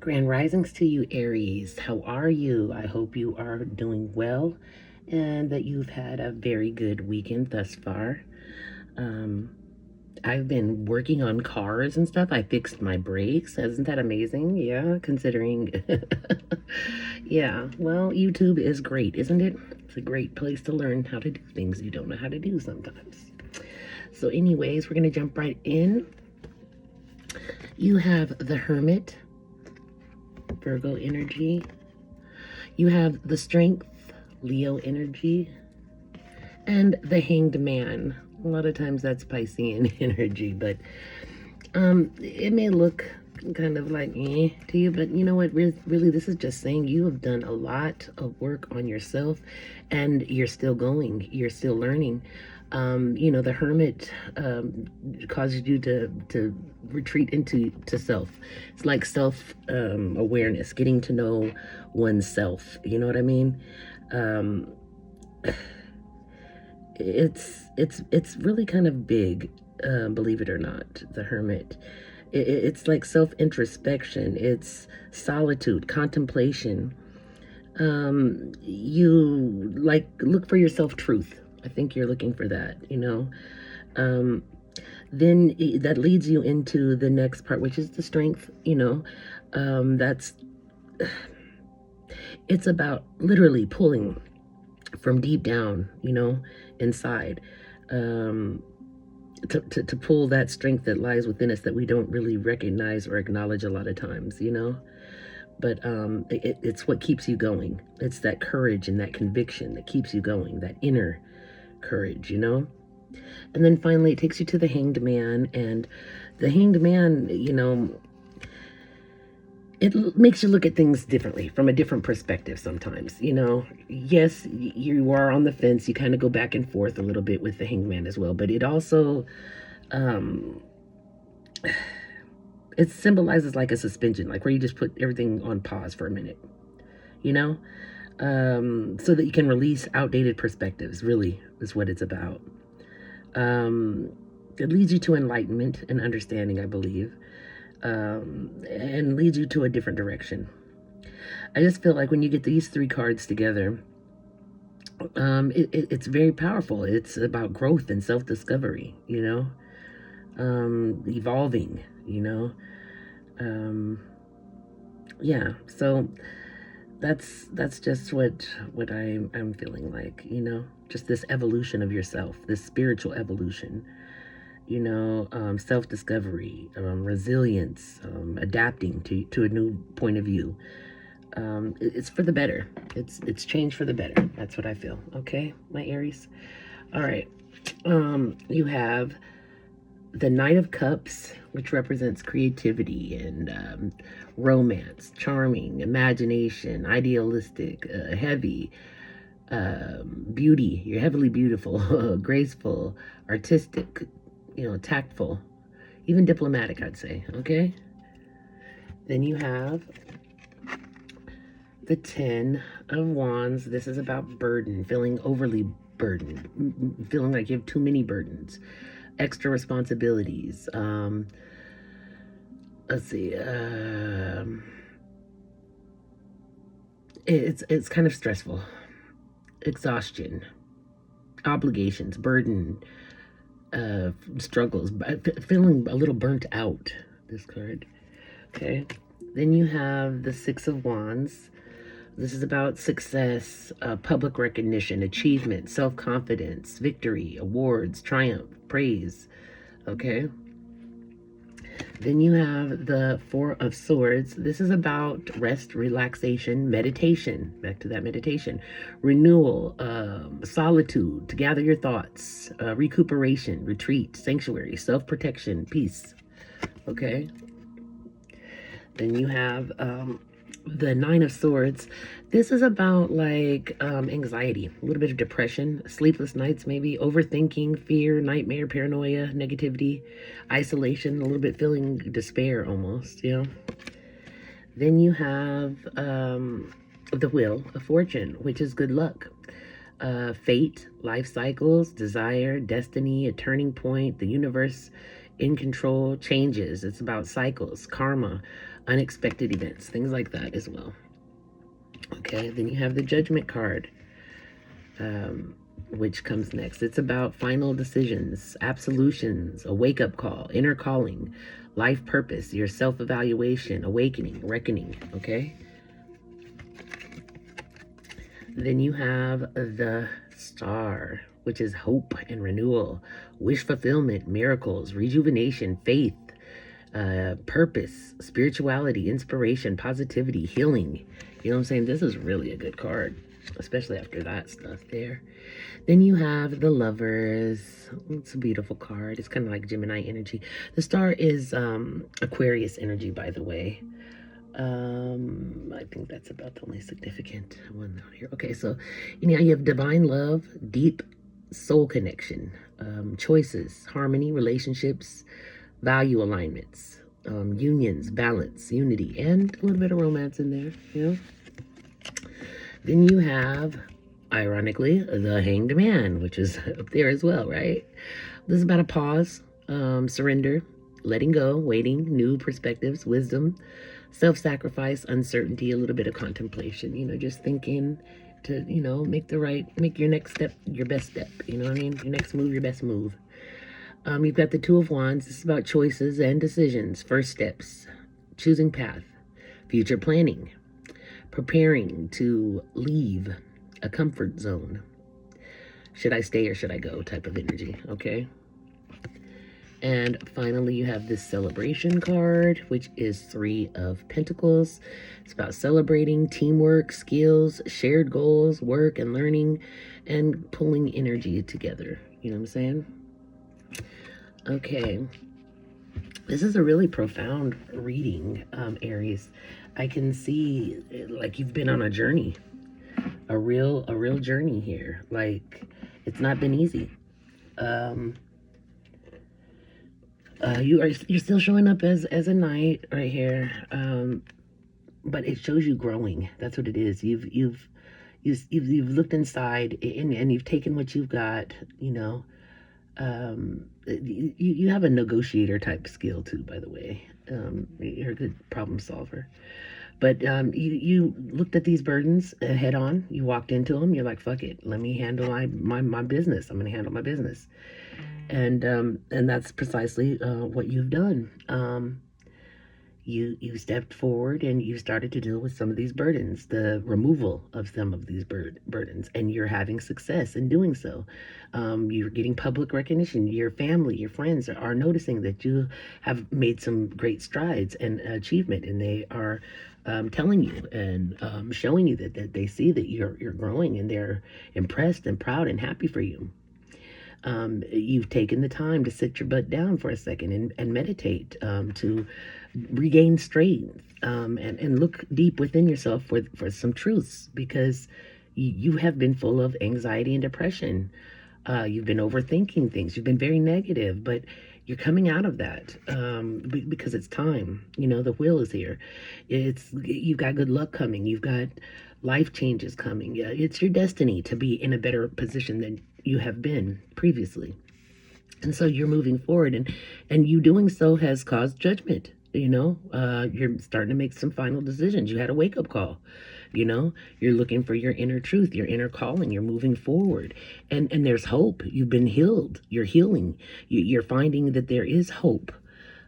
Grand risings to you, Aries. How are you? I hope you are doing well and that you've had a very good weekend thus far. Um, I've been working on cars and stuff. I fixed my brakes. Isn't that amazing? Yeah, considering. Yeah, well, YouTube is great, isn't it? It's a great place to learn how to do things you don't know how to do sometimes. So, anyways, we're going to jump right in. You have the Hermit, Virgo energy. You have the Strength, Leo energy, and the Hanged Man. A lot of times that's Piscean energy, but it may look kind of like to you, but you know what? Really, this is just saying you have done a lot of work on yourself, and you're still going. You're still learning. The Hermit causes you to retreat into self. It's like self awareness, getting to know oneself. You know what I mean? Um, it's really kind of big, believe it or not. The Hermit. It's like self introspection. It's solitude, contemplation. You like look for your self truth. I think you're looking for that, Um, then that leads you into the next part, which is the strength, that's it's about literally pulling from deep down, inside, um, to pull that strength that lies within us that we don't really recognize or acknowledge a lot of times, But it's what keeps you going. It's that courage and that conviction that keeps you going, that inner courage, And then finally, it takes you to the Hanged Man, and the Hanged Man, it makes you look at things differently from a different perspective sometimes. Yes, you are on the fence. You kind of go back and forth a little bit with the Hanged Man as well, but it also um, it symbolizes like a suspension, like where you just put everything on pause for a minute, you know, so that you can release outdated perspectives. Really, is what it's about. Um, it leads you to enlightenment and understanding, I believe, and leads you to a different direction. I just feel like when you get these three cards together, it's very powerful. It's about growth and self-discovery, evolving, um, yeah. So that's just what I'm feeling like, just this evolution of yourself, this spiritual evolution, self-discovery, resilience, adapting to a new point of view. It's for the better. It's change for the better. That's what I feel. Okay, my Aries. All right. You have the Knight of Cups, which represents creativity and romance, charming, imagination, idealistic, heavy, beauty. You're heavily beautiful, graceful, artistic, tactful, even diplomatic, I'd say. Okay. Then you have the Ten of Wands. This is about burden, feeling overly burdened, feeling like you have too many burdens, extra responsibilities. Let's see. It's kind of stressful. Exhaustion, obligations, burden, struggles, feeling a little burnt out. This card. Okay. Then you have the Six of Wands. This is about success, public recognition, achievement, self-confidence, victory, awards, triumph, praise. Okay. Then you have the Four of Swords. This is about rest, relaxation, meditation. Back to that meditation. Renewal, solitude, to gather your thoughts, recuperation, retreat, sanctuary, self-protection, peace. Okay. Then you have the Nine of Swords. This is about like anxiety, a little bit of depression, sleepless nights, maybe overthinking, fear, nightmare, paranoia, negativity, isolation, a little bit feeling despair almost, Then you have the Wheel of Fortune, which is good luck. Fate, life cycles, desire, destiny, a turning point, the universe in control, changes. It's about cycles, karma, unexpected events, things like that as well. Okay, then you have the Judgment card, um, which comes next. It's about final decisions, absolutions, a wake up call, inner calling, life purpose, your self evaluation, awakening, reckoning. Okay, then you have the Star, which is hope and renewal, wish fulfillment, miracles, rejuvenation, faith, purpose, spirituality, inspiration, positivity, healing. You know what I'm saying? This is really a good card, especially after that stuff there. Then you have the Lovers. It's a beautiful card. It's kind of like Gemini energy. The Star is Aquarius energy, by the way. I think that's about the only significant one out here. Okay, so you have divine love, deep soul connection, choices, harmony, relationships, value alignments, unions, balance, unity, and a little bit of romance in there, Then you have, ironically, the Hanged Man, which is up there as well, right? This is about a pause, surrender, letting go, waiting, new perspectives, wisdom, self-sacrifice, uncertainty, a little bit of contemplation, just thinking to, make your next step your best step. You know what I mean? Your next move, your best move. You've got the Two of Wands. This is about choices and decisions, first steps, choosing path, future planning, preparing to leave a comfort zone. Should I stay or should I go type of energy, okay? And finally, you have this Celebration card, which is Three of Pentacles. It's about celebrating teamwork, skills, shared goals, work and learning, and pulling energy together. You know what I'm saying? Okay. This is a really profound reading, Aries. I can see like you've been on a journey, a real journey here. Like it's not been easy. You're still showing up as a knight right here, but it shows you growing. That's what it is. You've looked inside and you've taken what you've got. You have a negotiator type skill too, by the way. You're a good problem solver. But you looked at these burdens head on. You walked into them. You're like, fuck it. Let me handle my business. I'm going to handle my business. And that's precisely what you've done. You stepped forward and you started to deal with some of these burdens, the removal of some of these burdens, and you're having success in doing so. You're getting public recognition. Your family, your friends are noticing that you have made some great strides and achievement, and they are telling you and showing you that they see that you're growing, and they're impressed and proud and happy for you. You've taken the time to sit your butt down for a second and meditate, to regain strength, and look deep within yourself for some truths, because you have been full of anxiety and depression. You've been overthinking things. You've been very negative, but you're coming out of that, because it's time. The wheel is here. You've got good luck coming. You've got life changes coming. It's your destiny to be in a better position than you have been previously. And so you're moving forward, and you doing so has caused judgment. You're starting to make some final decisions. You had a wake-up call. You're looking for your inner truth, your inner calling. You're moving forward, and there's hope. You've been healed. You're healing. You're finding that there is hope,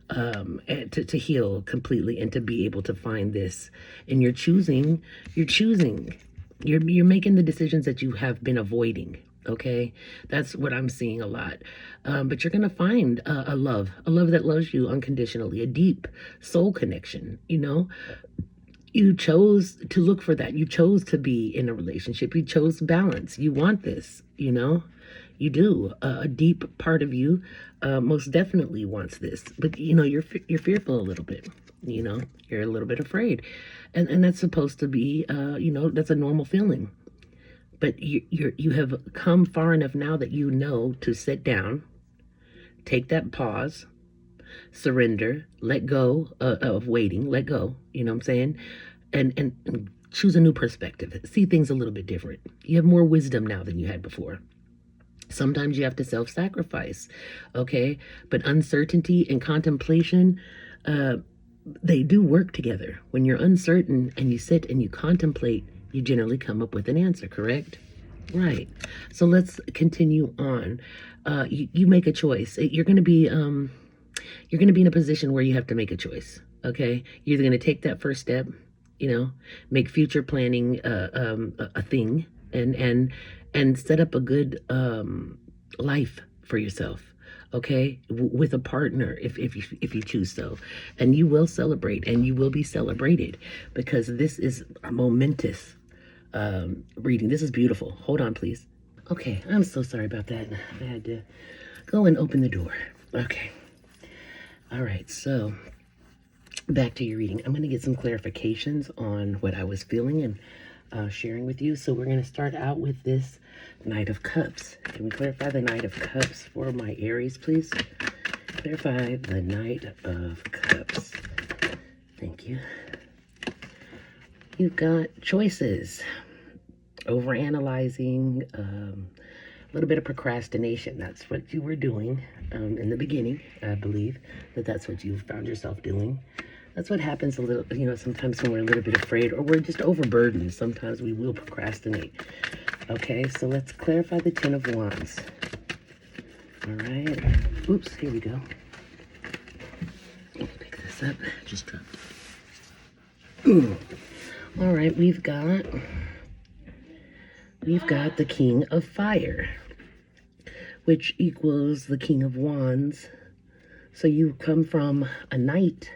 to heal completely and to be able to find this. And you're choosing. You're making the decisions that you have been avoiding. Okay, that's what I'm seeing a lot. But you're gonna find a love that loves you unconditionally, a deep soul connection. You chose to look for that. You chose to be in a relationship. You chose balance. You want this. You do. A deep part of you most definitely wants this. But you're fearful a little bit. You're a little bit afraid, and that's supposed to be. That's a normal feeling. But you have come far enough now that you know to sit down, take that pause, surrender, let go of waiting, let go. You know what I'm saying? And choose a new perspective. See things a little bit different. You have more wisdom now than you had before. Sometimes you have to self-sacrifice, okay? But uncertainty and contemplation, uh, they do work together. When you're uncertain and you sit and you contemplate, you generally come up with an answer, correct? Right. So let's continue on. You make a choice. You're going to be in a position where you have to make a choice. Okay, you're either going to take that first step, make future planning a thing, and set up a good life for yourself. Okay, with a partner, if you choose so, and you will celebrate, and you will be celebrated, because this is a momentous reading. This is beautiful. Hold on, please. Okay, I'm so sorry about that. I had to go and open the door. Okay. All right, so back to your reading. I'm going to get some clarifications on what I was feeling and sharing with you. So we're going to start out with this Knight of Cups. Can we clarify the Knight of Cups for my Aries, please? Clarify the Knight of Cups. Thank you. You've got choices, overanalyzing, a little bit of procrastination. That's what you were doing in the beginning. I believe that's what you found yourself doing. That's what happens a little, sometimes when we're a little bit afraid or we're just overburdened. Sometimes we will procrastinate. Okay, so let's clarify the Ten of Wands. All right. Oops, here we go. Let me pick this up. Just dropped it. All right, we've got the King of Fire, which equals the King of Wands. So you come from a knight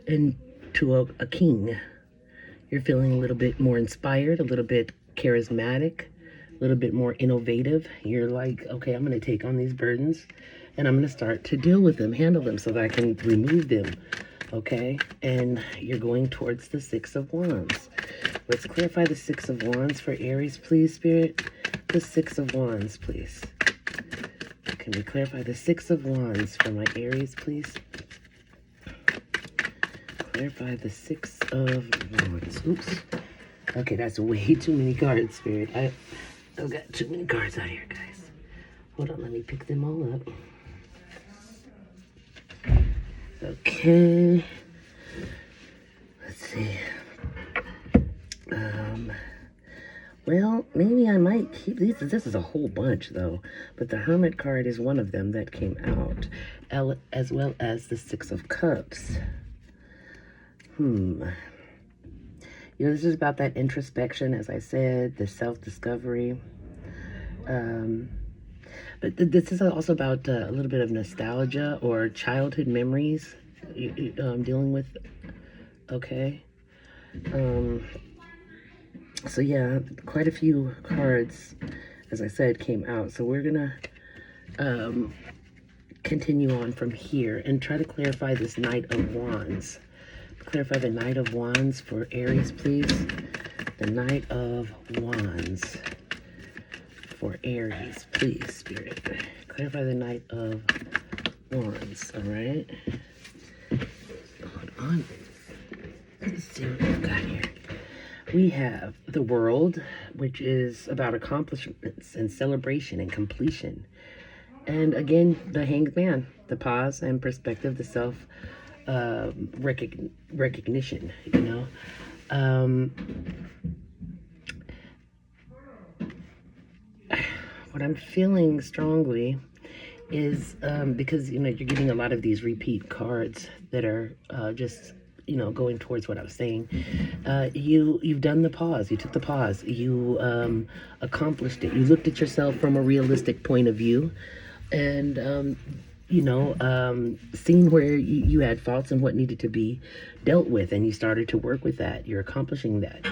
into a king. You're feeling a little bit more inspired, a little bit charismatic, a little bit more innovative. You're like, okay, I'm going to take on these burdens and I'm going to start to deal with them, handle them so that I can remove them. Okay, and you're going towards the Six of Wands. Let's clarify the Six of Wands for Aries, please, Spirit. The Six of Wands, please. Can we clarify the Six of Wands for my Aries, please? Clarify the Six of Wands. Oops. Okay, that's way too many cards, Spirit. I've got too many cards out here, guys. Hold on, let me pick them all up. Okay. Let's see. Well, maybe I might keep these. This is a whole bunch, though. But the Hermit card is one of them that came out, as well as the Six of Cups. This is about that introspection, as I said, the self-discovery. But this is also about a little bit of nostalgia or childhood memories dealing with. Okay. So yeah, quite a few cards, as I said, came out. So we're gonna continue on from here and try to clarify this Knight of Wands. Clarify the Knight of Wands for Aries, please. The Knight of Wands for Aries, please, Spirit. Clarify the Knight of Wands, all right? Hold on. Let's see what we've got here. We have the World, which is about accomplishments and celebration and completion. And again, the Hanged Man, the pause and perspective, the self recognition, What I'm feeling strongly is because, you're getting a lot of these repeat cards that are just going towards what I was saying. You've done the pause. You took the pause. You accomplished it. You looked at yourself from a realistic point of view, and seeing where you had faults and what needed to be dealt with, and you started to work with that. You're accomplishing that.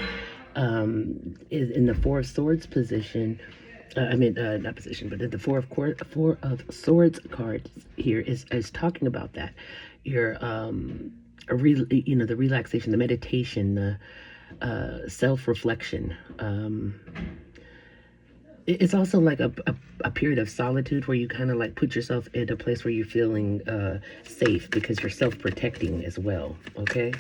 In the Four of Swords position. Not position, but the Four of Swords card here is talking about that. Your the relaxation, the meditation, the self-reflection. It's also like a period of solitude where you kind of like put yourself in a place where you're feeling safe because you're self-protecting as well. Okay,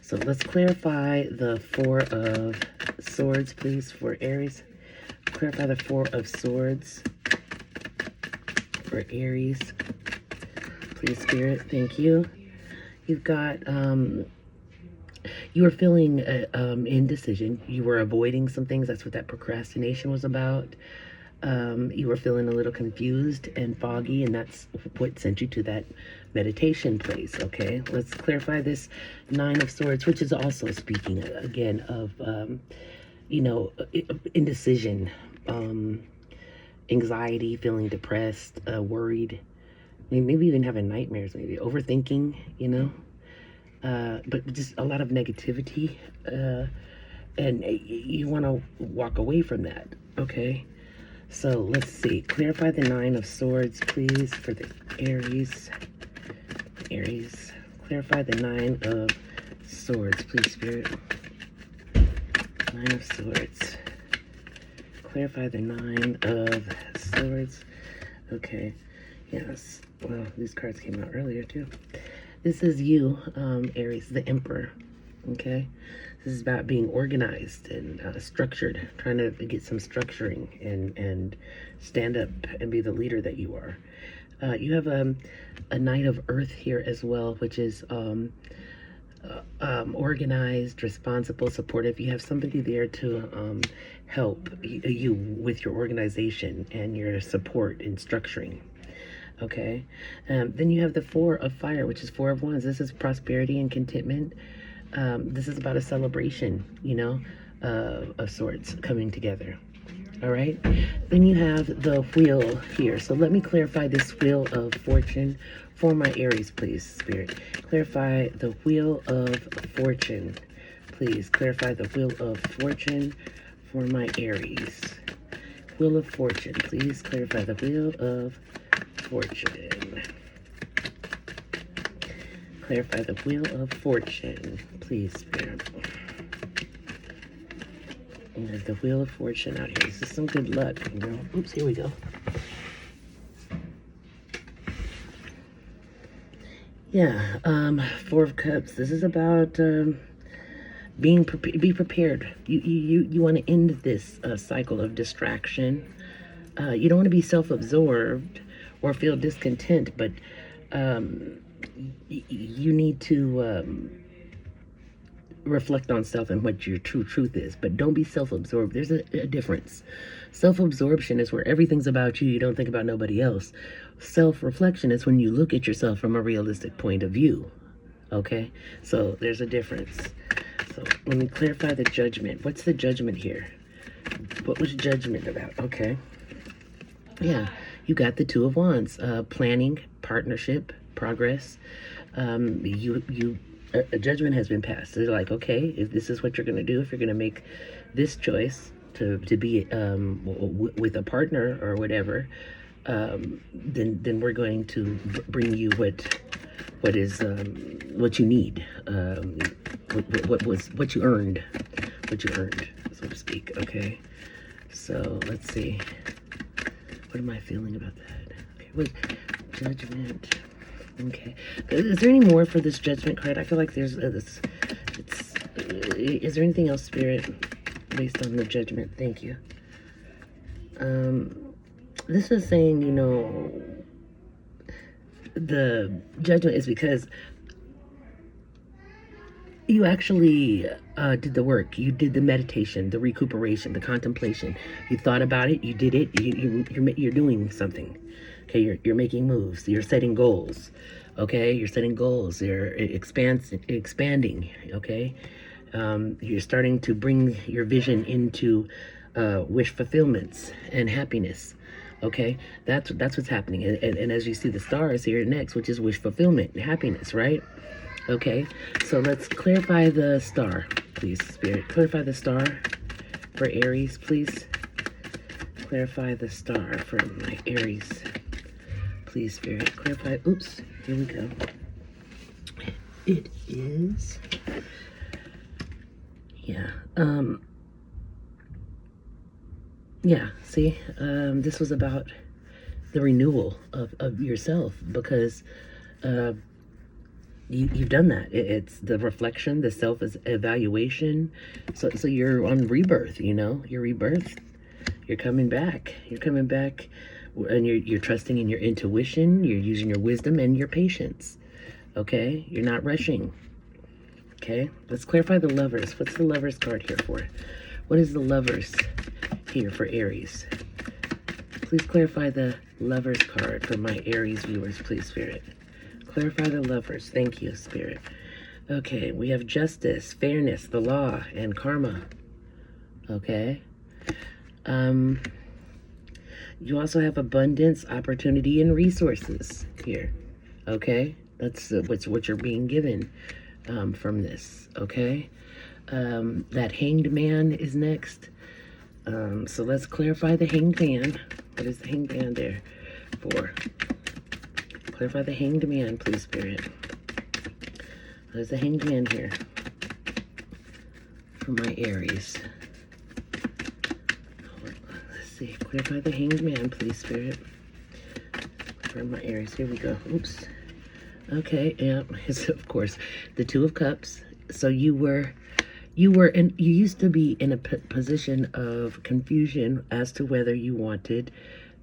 so let's clarify the Four of Swords, please, for Aries. Clarify the Four of Swords for Aries. Please, Spirit, thank you. You've got, you were feeling indecision. You were avoiding some things. That's what that procrastination was about. You were feeling a little confused and foggy, and that's what sent you to that meditation place. Okay, let's clarify this Nine of Swords, which is also speaking again of, indecision, anxiety, feeling depressed, worried, maybe even having nightmares, maybe overthinking, but just a lot of negativity, and you want to walk away from that. Okay, so let's see. Clarify the Nine of Swords, please, for the Aries. Aries, clarify the Nine of Swords, please, Spirit. Nine of Swords. Clarify the Nine of Swords. Okay, yes. Well, these cards came out earlier, too. This is you, Aries, the Emperor. Okay, this is about being organized and structured, trying to get some structuring and stand up and be the leader that you are. You have a Knight of Earth here as well, which is organized, responsible, supportive. You have somebody there to help you with your organization and your support in structuring. Okay, then you have the Four of Fire, which is Four of Wands. This is prosperity and contentment. This is about a celebration, of sorts coming together. All right, then you have the Wheel here. So let me clarify this Wheel of Fortune for my Aries, please, Spirit. Clarify the Wheel of Fortune. Please clarify the Wheel of Fortune for my Aries. Wheel of Fortune, please clarify the Wheel of Fortune. Clarify the Wheel of Fortune, please, Spirit. And there's the Wheel of Fortune out here. This is some good luck, Oops, here we go. Yeah, Four of Cups. This is about be prepared. You want to end this cycle of distraction. You don't want to be self-absorbed or feel discontent, but you need to reflect on self and what your true truth is, but don't be self-absorbed. There's a difference. Self-absorption is where everything's about you. You don't think about nobody else. Self-reflection is when you look at yourself from a realistic point of view. Okay, so there's a difference. So let me clarify the Judgment. What's the Judgment here? What was Judgment about? Okay, yeah, you got the Two of Wands. Planning, partnership, progress. A judgment has been passed. So they're like, okay, if this is what you're going to do, if you're going to make this choice to be with a partner or whatever, then we're going to bring you what you need, what you earned, so to speak. Okay, so let's see. What am I feeling about that? Okay, what Judgment? Okay. Is there any more for this Judgment card? I feel like there's is there anything else, Spirit, based on the Judgment? Thank you. This is saying, the Judgment is because you actually did the work. You did the meditation, the recuperation, the contemplation. You thought about it. You did it. You're doing something. Okay, you're making moves. You're setting goals. Okay, you're setting goals. You're expanding. Okay, you're starting to bring your vision into wish fulfillments and happiness. Okay, that's what's happening. And as you see the stars here next, which is wish fulfillment and happiness, right? Okay, so let's clarify the star, please, Spirit. Clarify the star for Aries, please. Clarify the star for my Aries. Please, Spirit, clarify. Oops, here we go. It is, see, this was about the renewal of yourself, because you've done that. It's the reflection, the self-evaluation. So you're on rebirth, you're rebirth. You're coming back And you're trusting in your intuition, you're using your wisdom and your patience. Okay? You're not rushing. Okay? Let's clarify the Lovers. What's the Lovers card here for? What is the Lovers here for Aries? Please clarify the Lovers card for my Aries viewers, please, Spirit. Clarify the Lovers. Thank you, Spirit. Okay, we have justice, fairness, the law, and karma. Okay. You also have abundance, opportunity, and resources here. Okay, that's what you're being given from this. Okay, that Hanged Man is next. So let's clarify the Hanged Man. What is the Hanged Man there for? Clarify the Hanged Man, please, Spirit. What is the Hanged Man here for my Aries? Let's see. Clarify the Hanged Man, please, Spirit. For my Aries. Here we go. Oops. Okay. Yeah. It's, of course, the Two of Cups. So you used to be in a position of confusion as to whether you wanted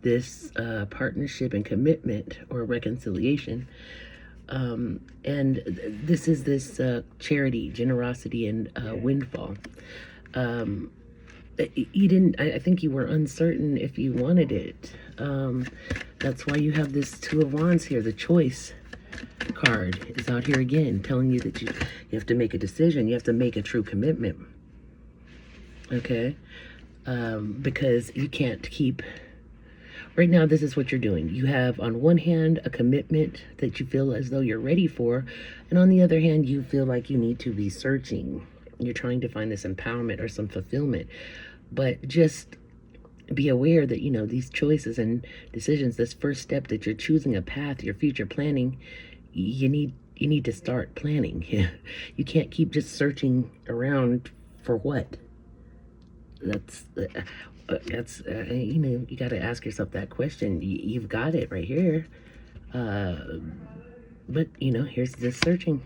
this partnership and commitment or reconciliation. And this is this charity, generosity, and windfall. You didn't, I think you were uncertain if you wanted it. That's why you have this Two of Wands here. The choice card is out here again, telling you that you have to make a decision. You have to make a true commitment. Okay? Because you can't keep... Right now, this is what you're doing. You have, on one hand, a commitment that you feel as though you're ready for. And on the other hand, you feel like you need to be searching. You're trying to find this empowerment or some fulfillment. But just be aware that, you know, these choices and decisions, this first step that you're choosing a path, your future planning, you need to start planning. You can't keep just searching around for what. That's you know, you got to ask yourself that question. You've got it right here. But, you know, here's the searching.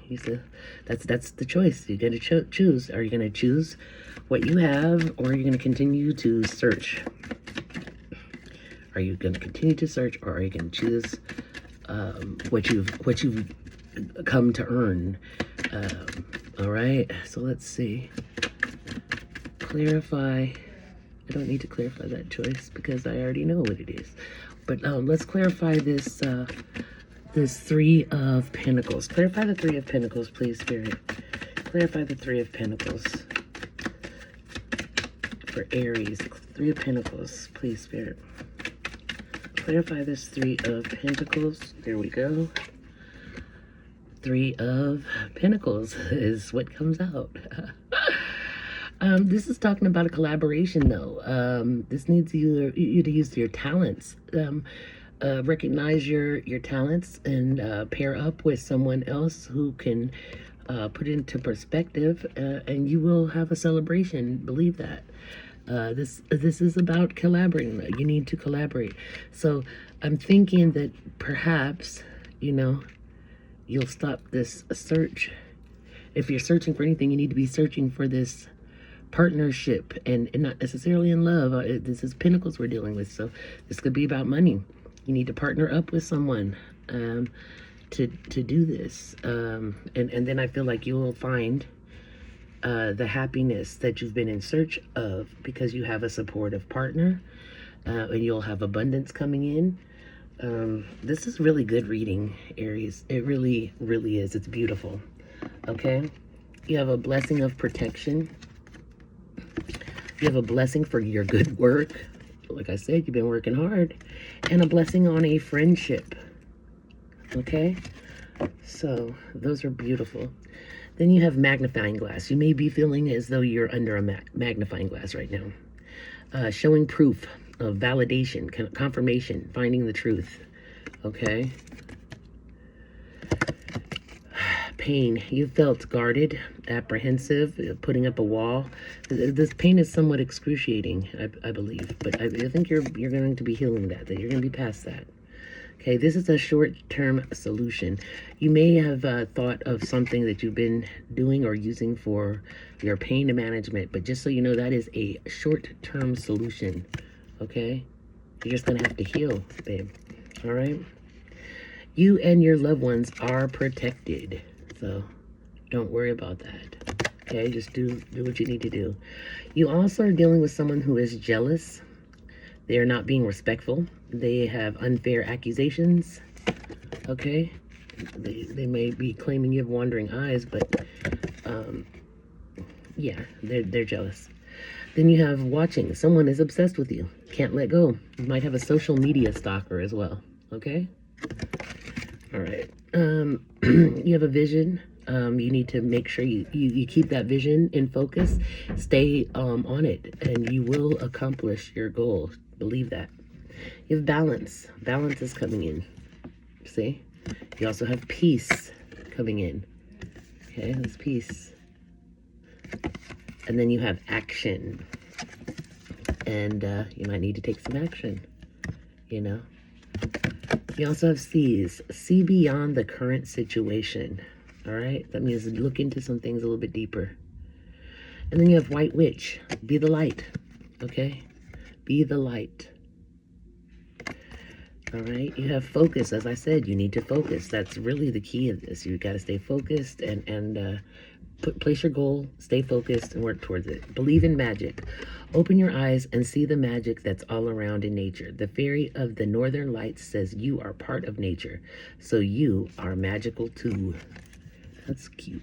That's the choice. You're going to choose. Are you going to choose what you have, or are you going to continue to search? Are you going to continue to search, or are you going to choose what you've come to earn? All right. So let's see. Clarify. I don't need to clarify that choice because I already know what it is. But let's clarify this. This Three of Pentacles. Clarify the Three of Pentacles, please, Spirit. Clarify the Three of Pentacles for Aries. Three of Pentacles, please, Spirit. Clarify this Three of Pentacles. There we go. Three of Pentacles is what comes out. This is talking about a collaboration, though. This needs you to use your talents. Recognize your talents and pair up with someone else who can put it into perspective, and you will have a celebration. Believe that. This is about collaborating. You need to collaborate. So I'm thinking that perhaps, you know, you'll stop this search. If you're searching for anything, you need to be searching for this partnership and not necessarily in love. This is Pentacles we're dealing with, so this could be about money. You need to partner up with someone to do this, and then I feel like you will find the happiness that you've been in search of because you have a supportive partner, and you'll have abundance coming in. This is really good reading, Aries. It really, really is. It's beautiful. Okay, you have a blessing of protection. You have a blessing for your good work. Like I said, you've been working hard. And a blessing on a friendship. Okay? So, those are beautiful. Then you have magnifying glass. You may be feeling as though you're under a magnifying glass right now. Showing proof of validation, confirmation, finding the truth. Okay? Pain. You felt guarded, apprehensive, putting up a wall. This pain is somewhat excruciating, I believe, but I think you're going to be healing that you're going to be past that. Okay, this is a short-term solution. You may have thought of something that you've been doing or using for your pain management, but just so you know, that is a short-term solution. Okay, You're just going to have to heal, babe. All right? You and your loved ones are protected. So don't worry about that. Okay? Just do what you need to do. You also are dealing with someone who is jealous. They are not being respectful. They have unfair accusations. Okay? They may be claiming you have wandering eyes, but yeah, they're jealous. Then you have watching. Someone is obsessed with you. Can't let go. You might have a social media stalker as well. Okay? All right. You have a vision. You need to make sure you keep that vision in focus. Stay on it, and you will accomplish your goal. Believe that. You have balance. Balance is coming in. See? You also have peace coming in. Okay, that's peace. And then you have action. And you might need to take some action, you know. You also have C's. See beyond the current situation. All right? That means look into some things a little bit deeper. And then you have White Witch. Be the light. Okay? Be the light. All right? You have focus. As I said, you need to focus. That's really the key of this. You got to stay focused and place your goal, stay focused, and work towards it. Believe in magic. Open your eyes and see the magic that's all around in nature. The fairy of the northern lights says you are part of nature, so you are magical too. That's cute.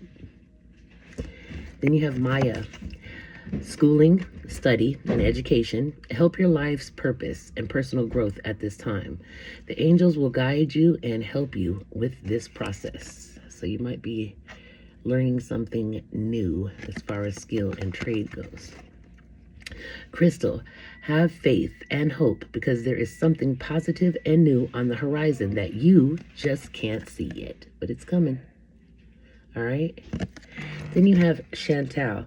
Then you have Maya. Schooling, study, and education help your life's purpose and personal growth at this time. The angels will guide you and help you with this process. So you might be learning something new as far as skill and trade goes. Crystal, have faith and hope because there is something positive and new on the horizon that you just can't see yet, but it's coming. All right? Then you have Chantal.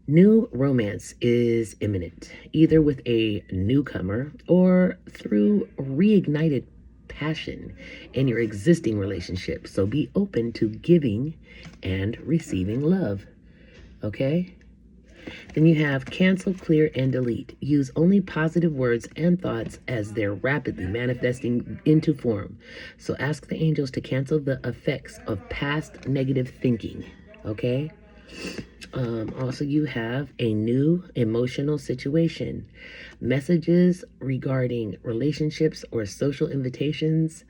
New romance is imminent, either with a newcomer or through reignited passion in your existing relationship. So be open to giving and receiving love. Okay? Then you have cancel, clear, and delete. Use only positive words and thoughts as they're rapidly manifesting into form. So ask the angels to cancel the effects of past negative thinking. Okay? Also, you have a new emotional situation. Messages regarding relationships or social invitations.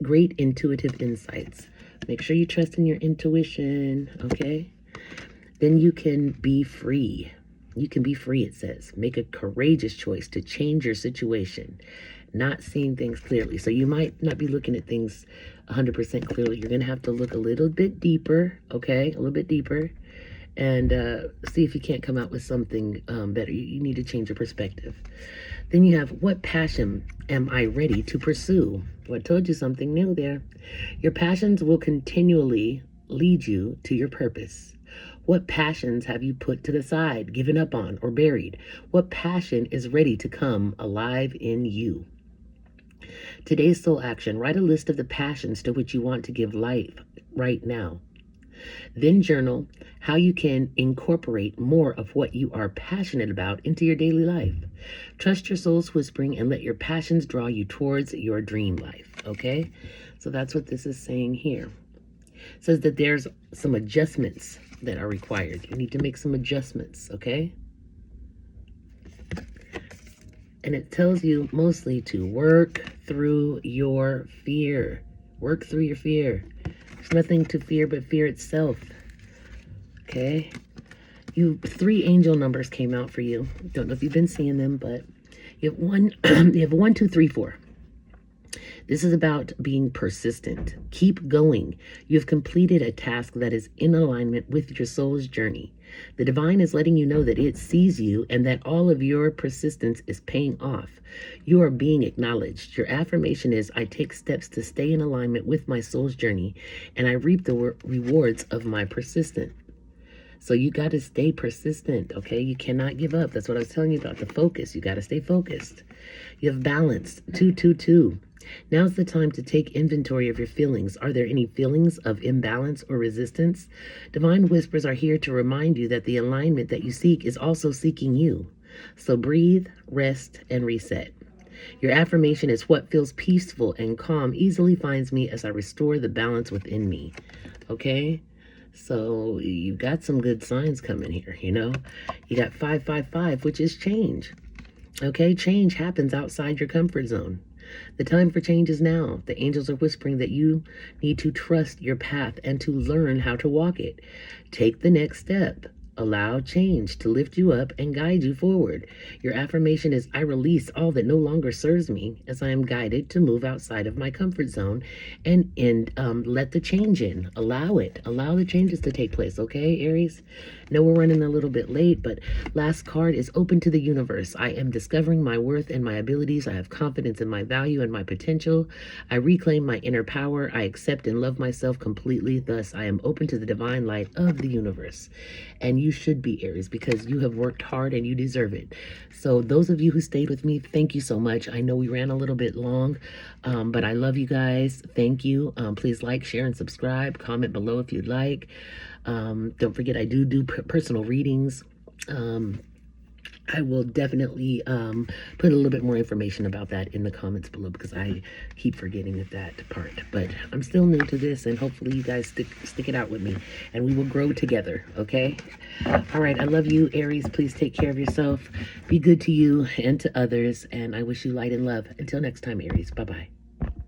Great intuitive insights. Make sure you trust in your intuition, okay? Then you can be free. You can be free, it says. Make a courageous choice to change your situation, not seeing things clearly. So you might not be looking at things 100% clearly. You're going to have to look a little bit deeper, okay? A little bit deeper, and see if you can't come out with something better. You need to change your perspective. Then you have, what passion am I ready to pursue? Well, I told you something new there. Your passions will continually lead you to your purpose. What passions have you put to the side, given up on, or buried? What passion is ready to come alive in you? Today's soul action, write a list of the passions to which you want to give life right now. Then journal how you can incorporate more of what you are passionate about into your daily life. Trust your soul's whispering and let your passions draw you towards your dream life, okay? So that's what this is saying here. It says that there's some adjustments that are required. You need to make some adjustments, okay? And it tells you mostly to work through your fear. Work through your fear. There's nothing to fear but fear itself. Okay? 3 angel numbers came out for you. Don't know if you've been seeing them, but you have you have 1, 2, 3, 4. This is about being persistent. Keep going. You have completed a task that is in alignment with your soul's journey. The divine is letting you know that it sees you and that all of your persistence is paying off. You are being acknowledged. Your affirmation is, I take steps to stay in alignment with my soul's journey, and I reap the rewards of my persistence. So you got to stay persistent, okay? You cannot give up. That's what I was telling you about, the focus. You got to stay focused. You have balance, 2, 2, 2. Now's the time to take inventory of your feelings. Are there any feelings of imbalance or resistance? Divine whispers are here to remind you that the alignment that you seek is also seeking you. So breathe, rest, and reset. Your affirmation is what feels peaceful and calm easily finds me as I restore the balance within me. Okay? So you got some good signs coming here, you know? You got 555, which is change. Okay? Change happens outside your comfort zone. The time for change is now. The angels are whispering that you need to trust your path and to learn how to walk it. Take the next step. Allow change to lift you up and guide you forward. Your affirmation is I release all that no longer serves me as I am guided to move outside of my comfort zone and let the change in. Allow it. Allow the changes to take place, okay, Aries? No, we're running a little bit late, but last card is open to the universe. I am discovering my worth and my abilities. I have confidence in my value and my potential. I reclaim my inner power. I accept and love myself completely. Thus, I am open to the divine light of the universe. And you should be, Aries, because you have worked hard and you deserve it. So those of you who stayed with me, thank you so much. I know we ran a little bit long, but I love you guys. Thank you. Please like, share, and subscribe. Comment below if you'd like. Don't forget, I do personal readings. I will definitely put a little bit more information about that in the comments below because I keep forgetting that part. But I'm still new to this, and hopefully you guys stick it out with me, and we will grow together, okay? All right, I love you, Aries. Please take care of yourself. Be good to you and to others, and I wish you light and love. Until next time, Aries. Bye-bye.